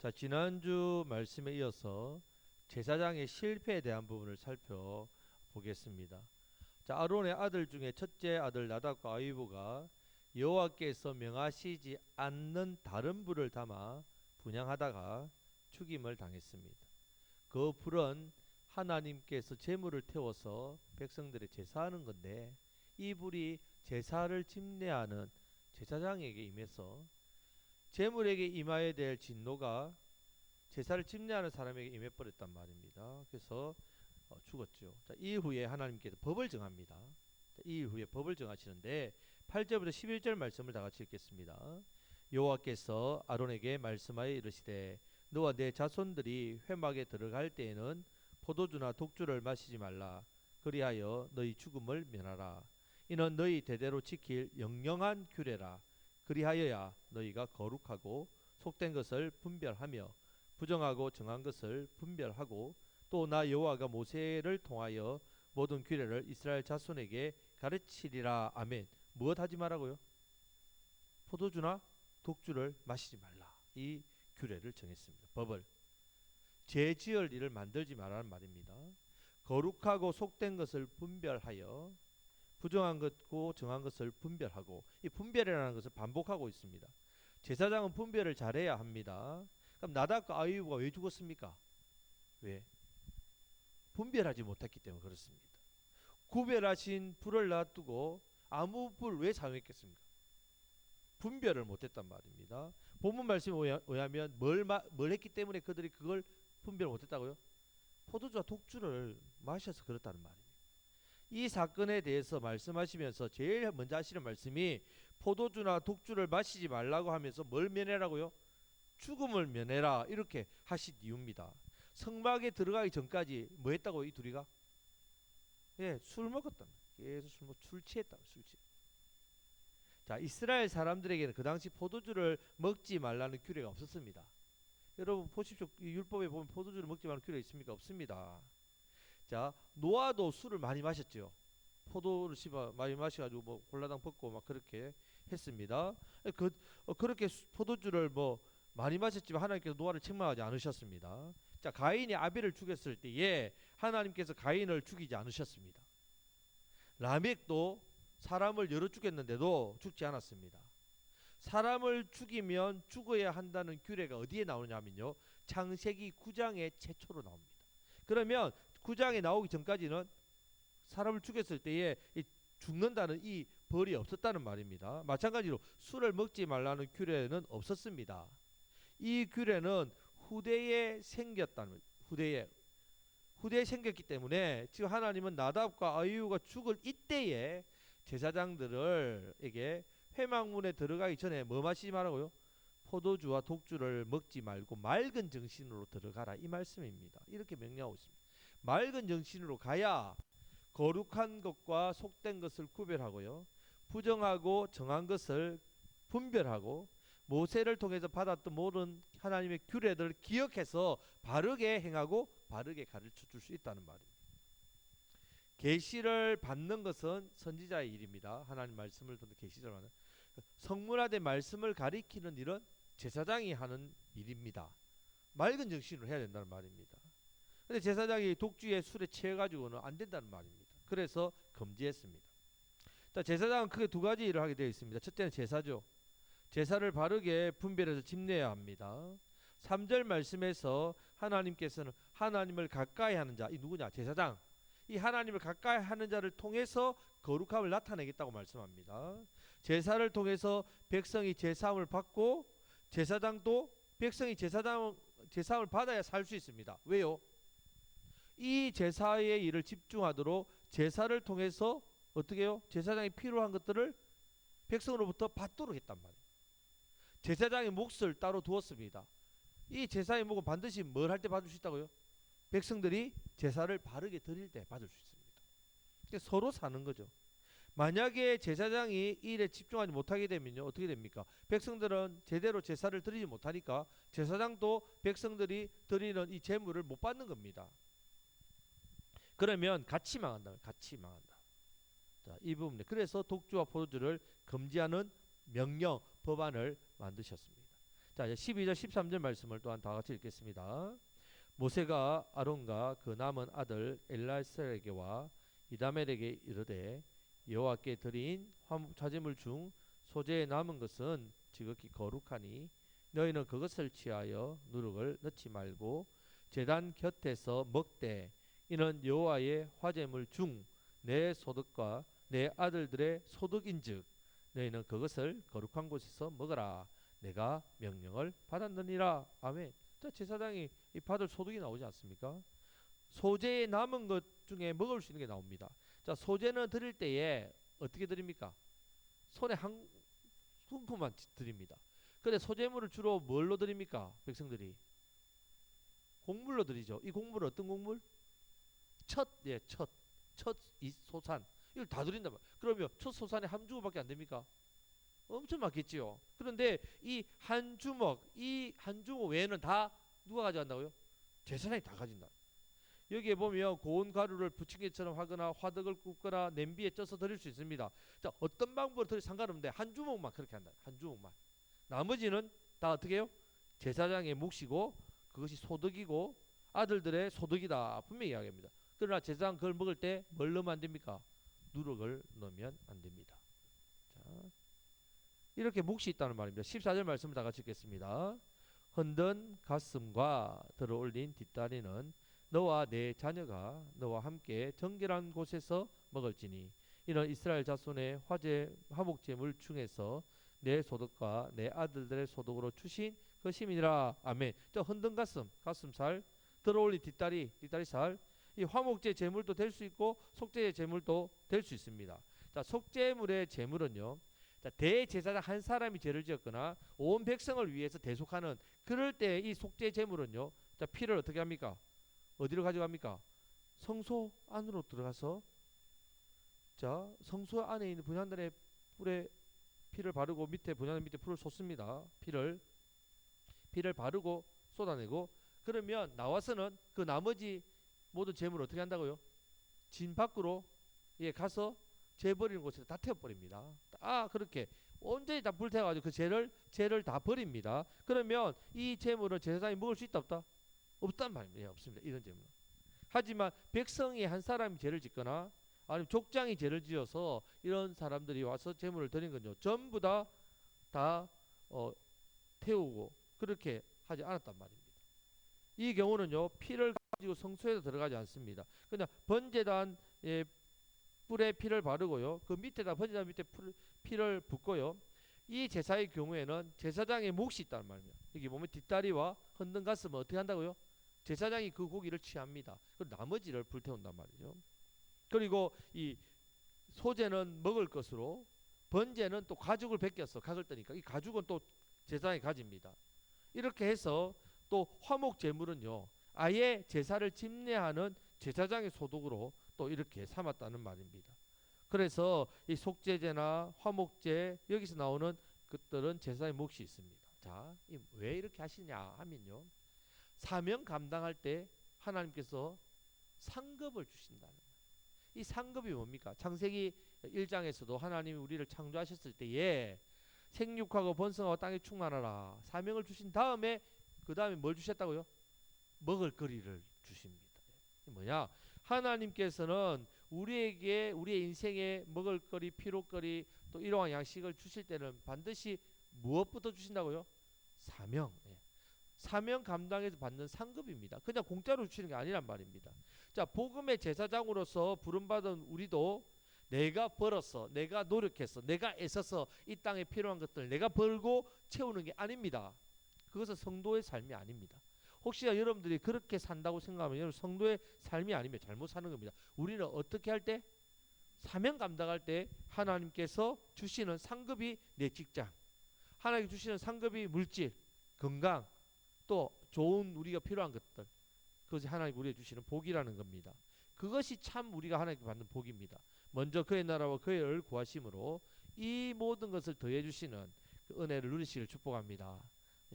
자, 지난주 말씀에 이어서 제사장의 실패에 대한 부분을 살펴보겠습니다. 자, 아론의 아들 중에 첫째 아들 나답과 아비후가 여호와께서 명하시지 않는 다른 불을 담아 분향하다가 죽임을 당했습니다. 그 불은 하나님께서 제물을 태워서 백성들의 제사하는 건데, 이 불이 제사를 집례하는 제사장에게 임해서 제물에게 임하여야 될 진노가 제사를 집례하는 사람에게 임해버렸단 말입니다. 그래서 죽었죠. 자, 이후에 하나님께서 법을 정합니다. 자, 이후에 법을 정하시는데 8절부터 11절 말씀을 다 같이 읽겠습니다. 여호와께서 아론에게 말씀하여 이르시되 너와 내 자손들이 회막에 들어갈 때에는 포도주나 독주를 마시지 말라. 그리하여 너희 죽음을 면하라. 이는 너희 대대로 지킬 영영한 규례라. 그리하여야 너희가 거룩하고 속된 것을 분별하며 부정하고 정한 것을 분별하고 또 나 여호와가 모세를 통하여 모든 규례를 이스라엘 자손에게 가르치리라. 아멘. 무엇 하지 말라고요? 포도주나 독주를 마시지 말라. 이 규례를 정했습니다. 법을. 죄 지을 일을 만들지 말라는 말입니다. 거룩하고 속된 것을 분별하여 부정한 것고 정한 것을 분별하고, 이 분별이라는 것을 반복하고 있습니다. 제사장은 분별을 잘해야 합니다. 그럼 나답과 아비후가 왜 죽었습니까? 왜? 분별하지 못했기 때문에 그렇습니다. 구별하신 불을 놔두고 아무 불 왜 사용했겠습니까? 분별을 못했단 말입니다. 본문 말씀에 의하면 뭘 했기 때문에 그들이 그걸 분별 못했다고요? 포도주와 독주를 마셔서 그렇다는 말입니다. 이 사건에 대해서 말씀하시면서 제일 먼저 하시는 말씀이 포도주나 독주를 마시지 말라고 하면서 뭘 면해라고요? 죽음을 면해라, 이렇게 하신 이유입니다. 성막에 들어가기 전까지 뭐 했다고, 이 둘이가? 예, 술 먹었다. 계속 술 취했다. 술 취. 자, 이스라엘 사람들에게는 그 당시 포도주를 먹지 말라는 규례가 없었습니다. 여러분 보십시오. 이 율법에 보면 포도주를 먹지 말라는 규례 있습니까? 없습니다. 자, 노아도 술을 많이 마셨죠. 포도를 씹어 많이 마셔가지고 뭐 골라당 벗고 막 그렇게 했습니다. 그렇게 포도주를 뭐 많이 마셨지만 하나님께서 노아를 책망하지 않으셨습니다. 자, 가인이 아벨을 죽였을 때에 하나님께서 가인을 죽이지 않으셨습니다. 라멕도 사람을 여러 죽였는데도 죽지 않았습니다. 사람을 죽이면 죽어야 한다는 규례가 어디에 나오냐면요, 창세기 9장에 최초로 나옵니다. 그러면 9장에 나오기 전까지는 사람을 죽였을 때에 죽는다는 이 벌이 없었다는 말입니다. 마찬가지로 술을 먹지 말라는 규례는 없었습니다. 이 규례는 후대에 생겼다는, 후대에 생겼기 때문에 지금 하나님은 나답과 아비후가 죽을 이때에 제사장들에게 회막문에 들어가기 전에 뭐 마시지 말라고요? 포도주와 독주를 먹지 말고 맑은 정신으로 들어가라, 이 말씀입니다. 이렇게 명령하고 있습니다. 맑은 정신으로 가야 거룩한 것과 속된 것을 구별하고요, 부정하고 정한 것을 분별하고 모세를 통해서 받았던 모든 하나님의 규례들을 기억해서 바르게 행하고 바르게 가르쳐 줄 수 있다는 말입니다. 계시를 받는 것은 선지자의 일입니다. 하나님 말씀을 듣는 계시를 받는, 성문화된 말씀을 가리키는 일은 제사장이 하는 일입니다. 맑은 정신으로 해야 된다는 말입니다. 근데 제사장이 독주에 술에 취해가지고는 안 된다는 말입니다. 그래서 금지했습니다. 자, 제사장은 크게 두 가지 일을 하게 되어 있습니다. 첫째는 제사죠. 제사를 바르게 분별해서 집내야 합니다. 3절 말씀에서 하나님께서는 하나님을 가까이 하는 자, 이 누구냐? 제사장. 이 하나님을 가까이 하는 자를 통해서 거룩함을 나타내겠다고 말씀합니다. 제사를 통해서 백성이 제사함을 받고 제사장도 백성이 제사함을 받아야 살 수 있습니다. 왜요? 이 제사의 일을 집중하도록 제사를 통해서 어떻게 해요? 제사장이 필요한 것들을 백성으로부터 받도록 했단 말이에요. 제사장의 몫을 따로 두었습니다. 이 제사의 몫은 반드시 뭘 할 때 받을 수 있다고요? 백성들이 제사를 바르게 드릴 때 받을 수 있습니다. 서로 사는 거죠. 만약에 제사장이 이 일에 집중하지 못하게 되면요, 어떻게 됩니까? 백성들은 제대로 제사를 드리지 못하니까 제사장도 백성들이 드리는 이 제물을 못 받는 겁니다. 그러면 같이 망한다. 같이 망한다. 자, 이 부분에 그래서 독주와 포도주를 금지하는 명령, 법안을 만드셨습니다. 자, 이제 12절 13절 말씀을 또한 다 같이 읽겠습니다. 모세가 아론과 그 남은 아들 엘라살에게와 이다멜에게 이르되 여호와께 드린 화목 차제물 중 소재에 남은 것은 지극히 거룩하니 너희는 그것을 취하여 누룩을 넣지 말고 제단 곁에서 먹되 이는 여호와의 화제물 중 내 소득과 내 아들들의 소득인즉 너희는 그것을 거룩한 곳에서 먹어라. 내가 명령을 받았느니라. 아멘. 자, 제사장이 이 받을 소득이 나오지 않습니까? 소재에 남은 것 중에 먹을 수 있는 게 나옵니다. 자, 소재는 드릴 때에 어떻게 드립니까? 손에 한 움큼만 드립니다. 근데 소재물을 주로 뭘로 드립니까? 백성들이 곡물로 드리죠. 이 곡물은 어떤 곡물? 예, 첫 이 소산. 이걸 다 드린다 말. 그러면 첫 소산에 한 주먹밖에 안 됩니까? 엄청 많겠지요. 그런데 이 한 주먹 외에는 다 누가 가져간다고요? 제사장이 다 가진다. 여기에 보면 고운 가루를 부침개처럼 하거나 화덕을 굽거나 냄비에 쪄서 드릴 수 있습니다. 자, 어떤 방법으로 드릴 상관없는데 한 주먹만 그렇게 한다. 한 주먹만. 나머지는 다 어떻게 해요? 제사장의 몫이고 그것이 소득이고 아들들의 소득이다. 분명히 이야기합니다. 그러나 제사장 그걸 먹을 때 뭘 넣으면 안 됩니까? 누룩을 넣으면 안 됩니다. 자, 이렇게 몫이 있다는 말입니다. 14절 말씀을 다 같이 읽겠습니다. 흔든 가슴과 들어 올린 뒷다리는 너와 내 자녀가 너와 함께 정결한 곳에서 먹을지니 이는 이스라엘 자손의 화목 제물 중에서 내 소득과 내 아들들의 소득으로 주신 것임이니라. 아멘. 저 흔든 가슴살, 들어 올린 뒷다리살, 이 화목제 제물도 될 수 있고 속죄의 제물도 될 수 있습니다. 자, 속죄물의 제물은요. 자, 대제사장 한 사람이 죄를 지었거나 온 백성을 위해서 대속하는 그럴 때 이 속죄 제물은요. 자, 피를 어떻게 합니까? 어디로 가져갑니까? 성소 안으로 들어가서 자, 성소 안에 있는 분향단의 뿔에 피를 바르고 밑에 분향단 밑에 풀을 쏟습니다. 피를 바르고 쏟아내고 그러면 나와서는 그 나머지 모든 제물을 어떻게 한다고요? 진 밖으로 예, 가서 죄 버리는 곳에 다 태워버립니다. 그렇게 온전히 다 불태워가지고 그 죄를 다 버립니다. 그러면 이 제물은 제사장이 먹을 수 있다 없다? 없단 말입니다. 예, 없습니다. 이런 제물은. 하지만 백성이 한 사람이 죄를 짓거나 아니면 족장이 죄를 지어서 이런 사람들이 와서 제물을 드린 건요. 전부 다 태우고 그렇게 하지 않았단 말입니다. 이 경우는요. 피를 가지고 성소에도 들어가지 않습니다. 그냥 번제단 뿔에 피를 바르고요. 그 밑에다 번제단 밑에 피를 붓고요. 이 제사의 경우에는 제사장의 몫이 있다는 말입니다. 여기 보면 뒷다리와 흔든 가슴은 어떻게 한다고요? 제사장이 그 고기를 취합니다. 그리고 나머지를 불태운단 말이죠. 그리고 이 소제는 먹을 것으로 번제는 또 가죽을 벗겨서 각을 뜨니까 이 가죽은 또 제사장이 가집니다. 이렇게 해서 또 화목 제물은요. 아예 제사를 집례하는 제사장의 소득으로 또 이렇게 삼았다는 말입니다. 그래서 이 속죄제나 화목제 여기서 나오는 것들은 제사의 몫이 있습니다. 자, 왜 이렇게 하시냐 하면요. 사명 감당할 때 하나님께서 상급을 주신다는 거예요. 이 상급이 뭡니까? 창세기 1장에서도 하나님이 우리를 창조하셨을 때에 생육하고 번성하고 땅에 충만하라 사명을 주신 다음에 그 다음에 뭘 주셨다고요? 먹을거리를 주십니다. 뭐냐? 하나님께서는 우리에게 우리의 인생에 먹을거리, 필요거리 또 이러한 양식을 주실 때는 반드시 무엇부터 주신다고요? 사명. 사명 감당해서 받는 상급입니다. 그냥 공짜로 주시는 게 아니란 말입니다. 자, 복음의 제사장으로서 부름받은 우리도 내가 벌어서, 내가 노력해서, 내가 애써서 이 땅에 필요한 것들을 내가 벌고 채우는 게 아닙니다. 그것은 성도의 삶이 아닙니다. 혹시나 여러분들이 그렇게 산다고 생각하면 여러분 성도의 삶이 아니면 잘못 사는 겁니다. 우리는 어떻게 할 때? 사명 감당할 때 하나님께서 주시는 상급이 내 직장, 하나님 주시는 상급이 물질, 건강, 또 좋은 우리가 필요한 것들, 그것이 하나님 우리에게 주시는 복이라는 겁니다. 그것이 참 우리가 하나님께 받는 복입니다. 먼저 그의 나라와 그의 의를 구하심으로 이 모든 것을 더해 주시는 그 은혜를 누리시길 축복합니다.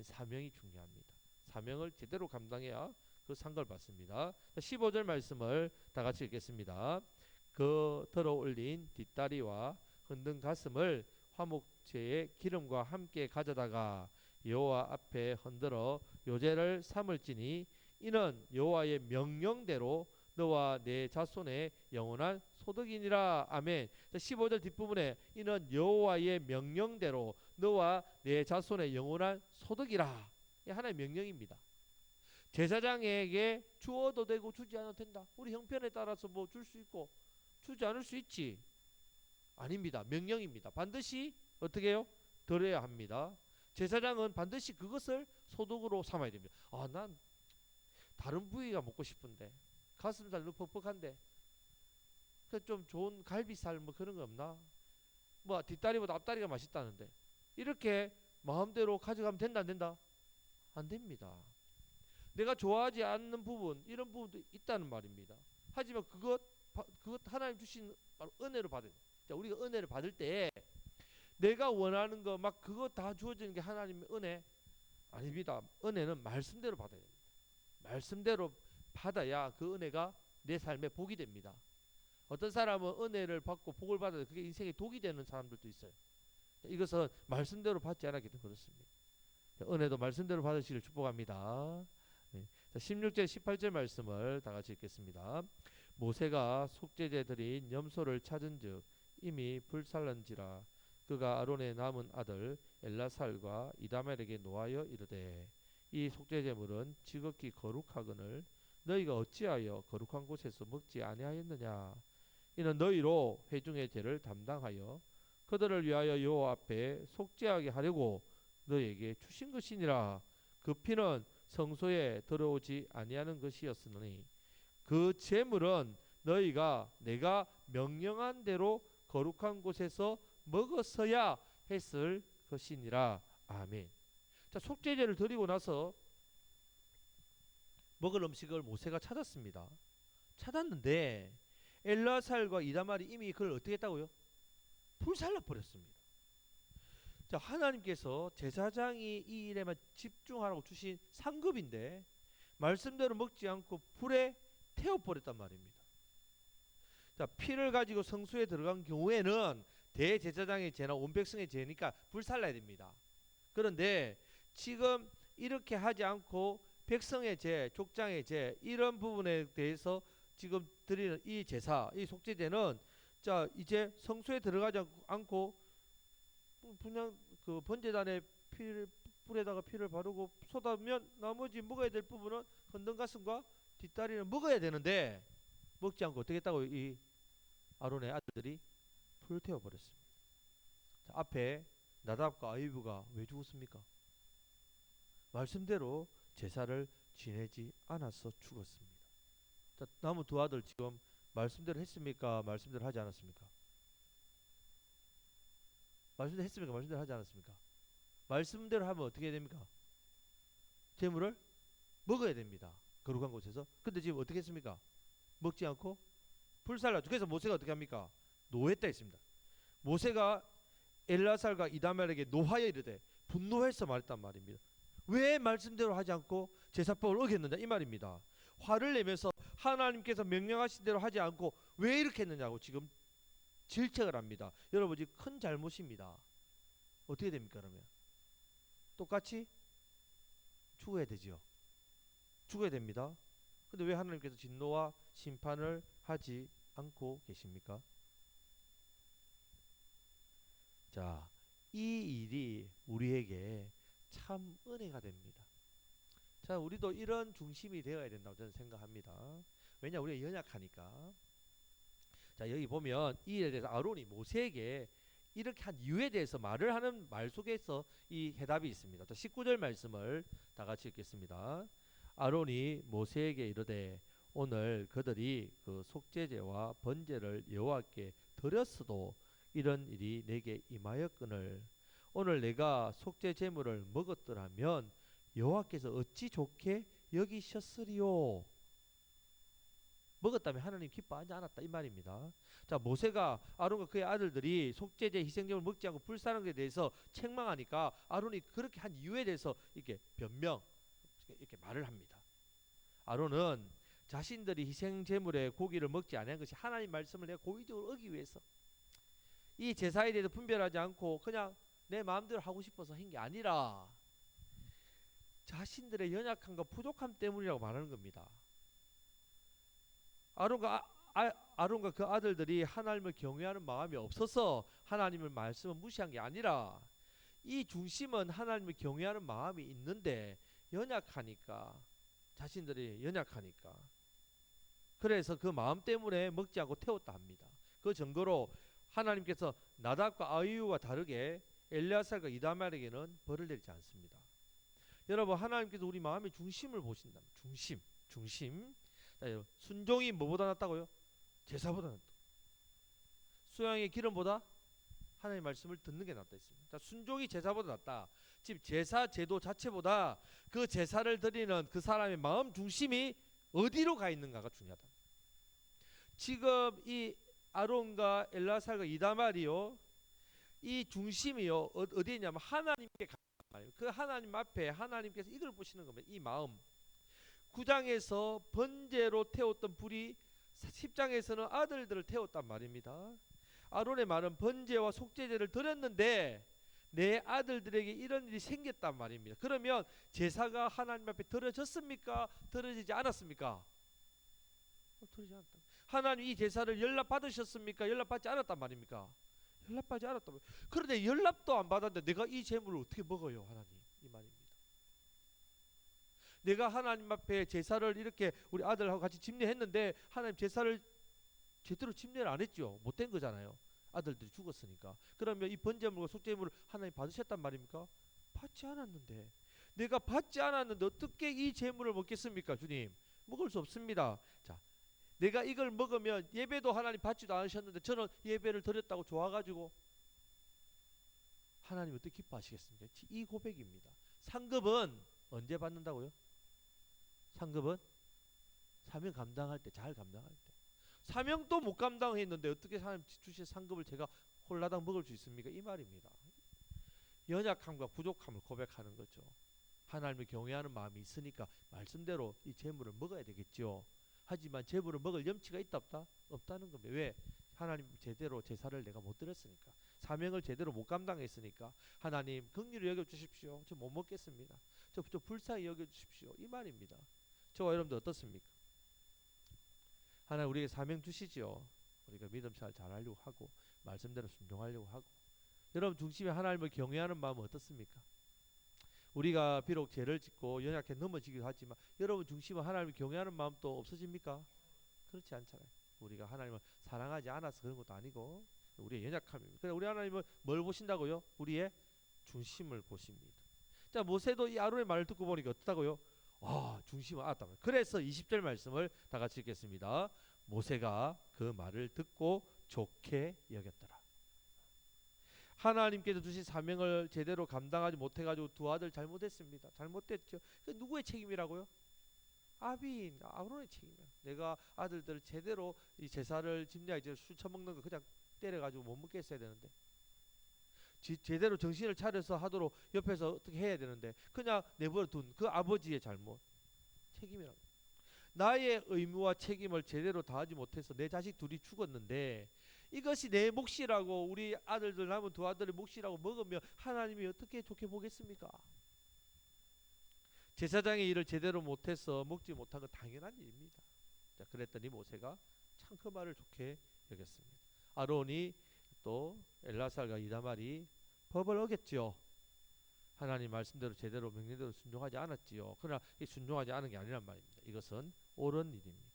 사명이 중요합니다. 사명을 제대로 감당해야 그 상급을 받습니다. 15절 말씀을 다 같이 읽겠습니다. 그 들어 올린 뒷다리와 흔든 가슴을 화목제의 기름과 함께 가져다가 여호와 앞에 흔들어 요제를 삼을지니 이는 여호와의 명령대로 너와 내 자손의 영원한 소득이니라. 아멘. 15절 뒷부분에 이는 여호와의 명령대로 너와 내 자손의 영원한 소득이라. 이 하나의 명령입니다. 제사장에게 주어도 되고 주지 않아도 된다. 우리 형편에 따라서 뭐 줄 수 있고 주지 않을 수 있지. 아닙니다. 명령입니다. 반드시 어떻게 해요? 드려야 합니다. 제사장은 반드시 그것을 소득으로 삼아야 됩니다. 아, 난 다른 부위가 먹고 싶은데 가슴살 너무 퍽퍽한데 그 좀 좋은 갈비살 뭐 그런 거 없나? 뭐 뒷다리보다 앞다리가 맛있다는데 이렇게 마음대로 가져가면 된다 안 된다? 안 됩니다. 내가 좋아하지 않는 부분 이런 부분도 있다는 말입니다. 하지만 그것 하나님 주신 바로 은혜로 받은. 자, 우리가 은혜를 받을 때 내가 원하는 거 막 그거 다 주어지는 게 하나님의 은혜 아닙니다. 은혜는 말씀대로 받아야 됩니다. 말씀대로 받아야 그 은혜가 내 삶에 복이 됩니다. 어떤 사람은 은혜를 받고 복을 받아도 그게 인생에 독이 되는 사람들도 있어요. 이것은 말씀대로 받지 않았기 때문에 그렇습니다. 은혜도 말씀대로 받으시길 축복합니다. 네. 16절 18절 말씀을 다 같이 읽겠습니다. 모세가 속죄제 드린 염소를 찾은즉 이미 불살른지라. 그가 아론의 남은 아들 엘라살과 이다멜에게 노하여 이르되 이 속죄제물은 지극히 거룩하거늘 너희가 어찌하여 거룩한 곳에서 먹지 아니하였느냐. 이는 너희로 회중의 죄를 담당하여 그들을 위하여 여호와 앞에 속죄하게 하려고 너희에게 주신 것이니라. 그 피는 성소에 들어오지 아니하는 것이었으니 그 제물은 너희가 내가 명령한 대로 거룩한 곳에서 먹었어야 했을 것이니라. 아멘. 자, 속죄제를 드리고 나서 먹을 음식을 모세가 찾았습니다. 찾았는데 엘라살과 이다말이 이미 그걸 어떻게 했다고요? 불살라 버렸습니다. 자, 하나님께서 제사장이 이 일에만 집중하라고 주신 상급인데 말씀대로 먹지 않고 불에 태워버렸단 말입니다. 자, 피를 가지고 성소에 들어간 경우에는 대제사장의 죄나 온 백성의 죄니까 불살라야 됩니다. 그런데 지금 이렇게 하지 않고 백성의 죄, 족장의 죄 이런 부분에 대해서 지금 드리는 이 제사, 이 속죄제는 자 이제 성소에 들어가지 않고 그냥 그 번제단에 피를 불에다가 피를 바르고 쏟아면 나머지 먹어야 될 부분은 건든 가슴과 뒷다리는 먹어야 되는데 먹지 않고 어떻게 했다고 이 아론의 아들들이 불태워 버렸습니다. 자, 앞에 나답과 아비후가 왜 죽었습니까? 말씀대로 제사를 지내지 않아서 죽었습니다. 자, 남은 두 아들 지금 말씀대로 했습니까? 말씀대로 하지 않았습니까? 말씀대로 했습니까? 말씀대로 하지 않았습니까? 말씀대로 하면 어떻게 됩니까? 재물을 먹어야 됩니다. 거룩한 곳에서. 근데 지금 어떻게 했습니까? 먹지 않고 불살랐죠. 그래서 모세가 어떻게 합니까? 노했다 했습니다. 모세가 엘라살과 이다멜에게 노하여 이르되 분노해서 말했단 말입니다. 왜 말씀대로 하지 않고 제사법을 어겼느냐 이 말입니다. 화를 내면서 하나님께서 명령하신 대로 하지 않고 왜 이렇게 했느냐고 지금 질책을 합니다. 여러분 지금 큰 잘못입니다. 어떻게 됩니까 그러면? 똑같이 죽어야 되지요. 죽어야 됩니다. 근데 왜 하나님께서 진노와 심판을 하지 않고 계십니까? 자, 이 일이 우리에게 참 은혜가 됩니다. 자, 우리도 이런 중심이 되어야 된다고 저는 생각합니다. 왜냐, 우리가 연약하니까. 자, 여기 보면 이 일에 대해서 아론이 모세에게 이렇게 한 이유에 대해서 말을 하는 말 속에서 이 해답이 있습니다. 자, 19절 말씀을 다 같이 읽겠습니다. 아론이 모세에게 이르되 오늘 그들이 그 속죄제와 번제를 여호와께 드렸어도 이런 일이 내게 임하였거늘 오늘 내가 속죄 제물을 먹었더라면 여호와께서 어찌 좋게 여기셨으리요. 먹었다면 하나님 기뻐하지 않았다 이 말입니다. 자, 모세가 아론과 그의 아들들이 속죄제 희생제물 먹지 않고 불사른 것에 대해서 책망하니까 아론이 그렇게 한 이유에 대해서 이렇게 변명 이렇게 말을 합니다. 아론은 자신들이 희생제물의 고기를 먹지 않은 것이 하나님 말씀을 내가 고의적으로 어기기 위해서 이 제사에 대해서 분별하지 않고 그냥 내 마음대로 하고 싶어서 한 게 아니라 자신들의 연약함과 부족함 때문이라고 말하는 겁니다. 아론과 그 아들들이 하나님을 경외하는 마음이 없어서 하나님의 말씀을 무시한 게 아니라 이 중심은 하나님을 경외하는 마음이 있는데 연약하니까, 자신들이 연약하니까, 그래서 그 마음 때문에 먹지 않고 태웠다 합니다. 그 증거로 하나님께서 나답과 아히우와 다르게 엘리아살과 이다말에게는 벌을 내리지 않습니다. 여러분, 하나님께서 우리 마음의 중심을 보신다. 중심. 자, 여러분, 순종이 뭐보다 낫다고요? 제사보다 낫다. 수양의 기름보다 하나님의 말씀을 듣는 게 낫다 했습니다. 자, 순종이 제사보다 낫다. 즉 제사 제도 자체보다 그 제사를 드리는 그 사람의 마음 중심이 어디로 가 있는가가 중요하다. 지금 이 아론과 엘라살과 이다말이요, 이 중심이요 어디에 있냐면 하나님께 가. 그 하나님 앞에 하나님께서 이걸 보시는 겁니다. 이 마음. 9장에서 번제로 태웠던 불이 10장에서는 아들들을 태웠단 말입니다. 아론의 말은 번제와 속죄제를 드렸는데 내 아들들에게 이런 일이 생겼단 말입니다. 그러면 제사가 하나님 앞에 드려졌습니까? 드려지지 않았습니까? 드려지지 않았다. 하나님 이 제사를 연락 받으셨습니까? 연락 받지 않았단 말입니까? 연락받지 않았단 말이에요. 그런데 연락도 안 받았는데 내가 이 제물을 어떻게 먹어요, 하나님? 이 말입니다. 내가 하나님 앞에 제사를 이렇게 우리 아들하고 같이 집례했는데 하나님 제사를 제대로 집례를 안 했죠. 못된 거잖아요. 아들들이 죽었으니까. 그러면 이 번제물과 속죄물을 하나님 받으셨단 말입니까? 받지 않았는데, 내가 받지 않았는데 어떻게 이 제물을 먹겠습니까, 주님? 먹을 수 없습니다. 자, 내가 이걸 먹으면 예배도 하나님 받지도 않으셨는데 저는 예배를 드렸다고 좋아가지고 하나님 어떻게 기뻐하시겠습니까? 이 고백입니다. 상급은 언제 받는다고요? 상급은 사명 감당할 때, 잘 감당할 때. 사명도 못 감당했는데 어떻게 하나님 주신 상급을 제가 홀라당 먹을 수 있습니까? 이 말입니다. 연약함과 부족함을 고백하는 거죠. 하나님을 경외하는 마음이 있으니까 말씀대로 이 재물을 먹어야 되겠죠. 하지만 재물을 먹을 염치가 있다 없다? 없다는 겁니다. 왜? 하나님 제대로 제사를 내가 못 드렸으니까, 사명을 제대로 못 감당했으니까. 하나님 긍휼히 여겨주십시오. 저 못 먹겠습니다. 저 불쌍히 여겨주십시오. 이 말입니다. 저와 여러분들 어떻습니까? 하나님 우리에게 사명 주시지요. 우리가 믿음 생활 잘하려고 하고 말씀대로 순종하려고 하고. 여러분 중심에 하나님을 경외하는 마음은 어떻습니까? 우리가 비록 죄를 짓고 연약해 넘어지기도 하지만 여러분 중심은 하나님을 경외하는 마음도 없어집니까? 그렇지 않잖아요. 우리가 하나님을 사랑하지 않아서 그런 것도 아니고 우리의 연약함입니다. 그래 우리 하나님은 뭘 보신다고요? 우리의 중심을 보십니다. 자, 모세도 이 아론의 말을 듣고 보니까 어떻다고요? 중심을 알았다. 그래서 20절 말씀을 다 같이 읽겠습니다. 모세가 그 말을 듣고 좋게 여겼더라. 하나님께서 주신 사명을 제대로 감당하지 못해가지고 두 아들 잘못했습니다. 잘못됐죠. 그 누구의 책임이라고요? 아비인 아론의 책임이야. 내가 아들들을 제대로 이 제사를 집례하기 전에 술 처먹는 거 그냥 때려가지고 못 먹게 했어야 되는데, 제대로 정신을 차려서 하도록 옆에서 어떻게 해야 되는데 그냥 내버려 둔 그 아버지의 잘못, 책임이라고. 나의 의무와 책임을 제대로 다하지 못해서 내 자식 둘이 죽었는데 이것이 내 몫이라고, 우리 아들들 남은 두 아들의 몫이라고 먹으면 하나님이 어떻게 좋게 보겠습니까? 제사장의 일을 제대로 못해서 먹지 못한 건 당연한 일입니다. 자, 그랬더니 모세가 참 그 말을 좋게 여겼습니다. 아론이 또 엘라살과 이다말이 법을 어겼지요. 하나님 말씀대로 제대로 명령대로 순종하지 않았지요. 그러나 이 순종하지 않은 게 아니란 말입니다. 이것은 옳은 일입니다.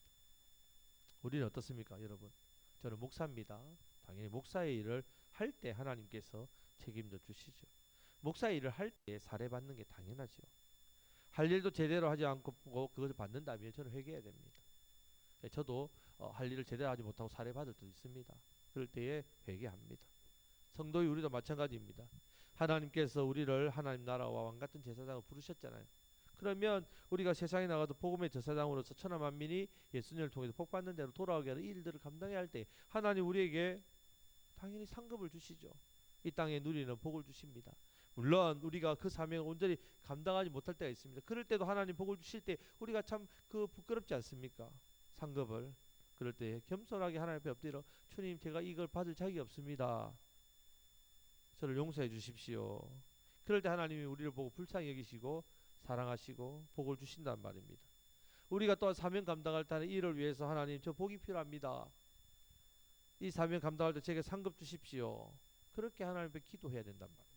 우리는 어떻습니까, 여러분? 저는 목사입니다. 당연히 목사의 일을 할 때 하나님께서 책임져 주시죠. 목사의 일을 할 때 사례받는 게 당연하죠. 할 일도 제대로 하지 않고 그것을 받는다면 저는 회개해야 됩니다. 저도 할 일을 제대로 하지 못하고 사례받을 때도 있습니다. 그럴 때에 회개합니다. 성도의 우리도 마찬가지입니다. 하나님께서 우리를 하나님 나라와 왕같은 제사장을 부르셨잖아요. 그러면 우리가 세상에 나가도 복음의 제사장으로서 천하 만민이 예수님을 통해서 복받는 대로 돌아오게 하는 이 일들을 감당해야 할 때 하나님 우리에게 당연히 상급을 주시죠. 이 땅에 누리는 복을 주십니다. 물론 우리가 그 사명을 온전히 감당하지 못할 때가 있습니다. 그럴 때도 하나님 복을 주실 때 우리가 참 그 부끄럽지 않습니까? 상급을. 그럴 때 겸손하게 하나님 앞에 엎드려 주님, 제가 이걸 받을 자격이 없습니다. 저를 용서해 주십시오. 그럴 때 하나님이 우리를 보고 불쌍히 여기시고 사랑하시고 복을 주신단 말입니다. 우리가 또한 사명 감당할 때는 이를 위해서 하나님 저 복이 필요합니다. 이 사명 감당할 때 제게 상급 주십시오. 그렇게 하나님 앞에 기도해야 된단 말이에요.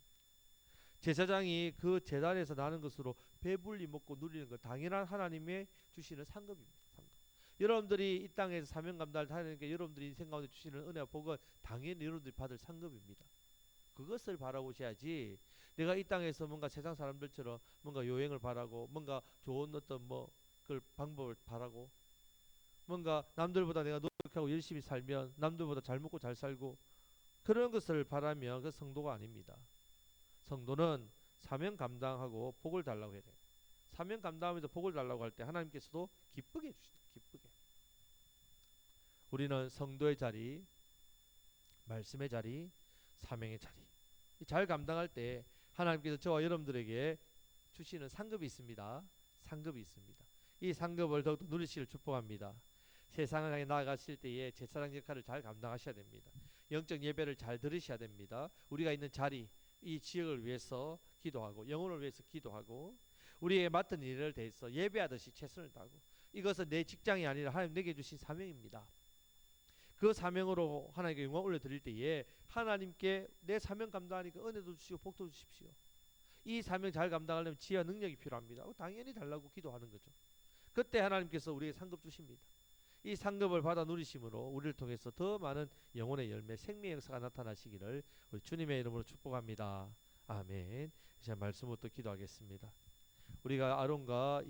제사장이 그 제단에서 나는 것으로 배불리 먹고 누리는 것 당연한 하나님의 주시는 상급입니다. 상급. 여러분들이 이 땅에서 사명 감당을 하는 게 여러분들이 인생 가운데 주시는 은혜와 복은 당연히 여러분들이 받을 상급입니다. 그것을 바라보셔야지 내가 이 땅에서 뭔가 세상 사람들처럼 뭔가 요행을 바라고 뭔가 좋은 어떤 뭐 그걸 방법을 바라고 뭔가 남들보다 내가 노력하고 열심히 살면 남들보다 잘 먹고 잘 살고 그런 것을 바라면 그 성도가 아닙니다. 성도는 사명 감당하고 복을 달라고 해야 돼요. 사명 감당하면서 복을 달라고 할 때 하나님께서도 기쁘게 해주시다. 기쁘게. 우리는 성도의 자리, 말씀의 자리, 사명의 자리 잘 감당할 때 하나님께서 저와 여러분들에게 주시는 상급이 있습니다. 상급이 있습니다. 이 상급을 더욱더 누리시길 축복합니다. 세상에 나아가실 때에 제사장 역할을 잘 감당하셔야 됩니다. 영적 예배를 잘 들으셔야 됩니다. 우리가 있는 자리, 이 지역을 위해서 기도하고 영혼을 위해서 기도하고 우리에게 맡은 일을 대해서 예배하듯이 최선을 다하고 이것은 내 직장이 아니라 하나님 내게 주신 사명입니다. 그 사명으로 하나님께 영광 올려드릴 때에 하나님께 내 사명 감당하니까 은혜도 주시고 복도 주십시오. 이 사명 잘 감당하려면 지혜와 능력이 필요합니다. 당연히 달라고 기도하는 거죠. 그때 하나님께서 우리에게 상급 주십니다. 이 상급을 받아 누리심으로 우리를 통해서 더 많은 영혼의 열매, 생명의 역사가 나타나시기를 우리 주님의 이름으로 축복합니다. 아멘. 이제 말씀부터 기도하겠습니다. 우리가 아론과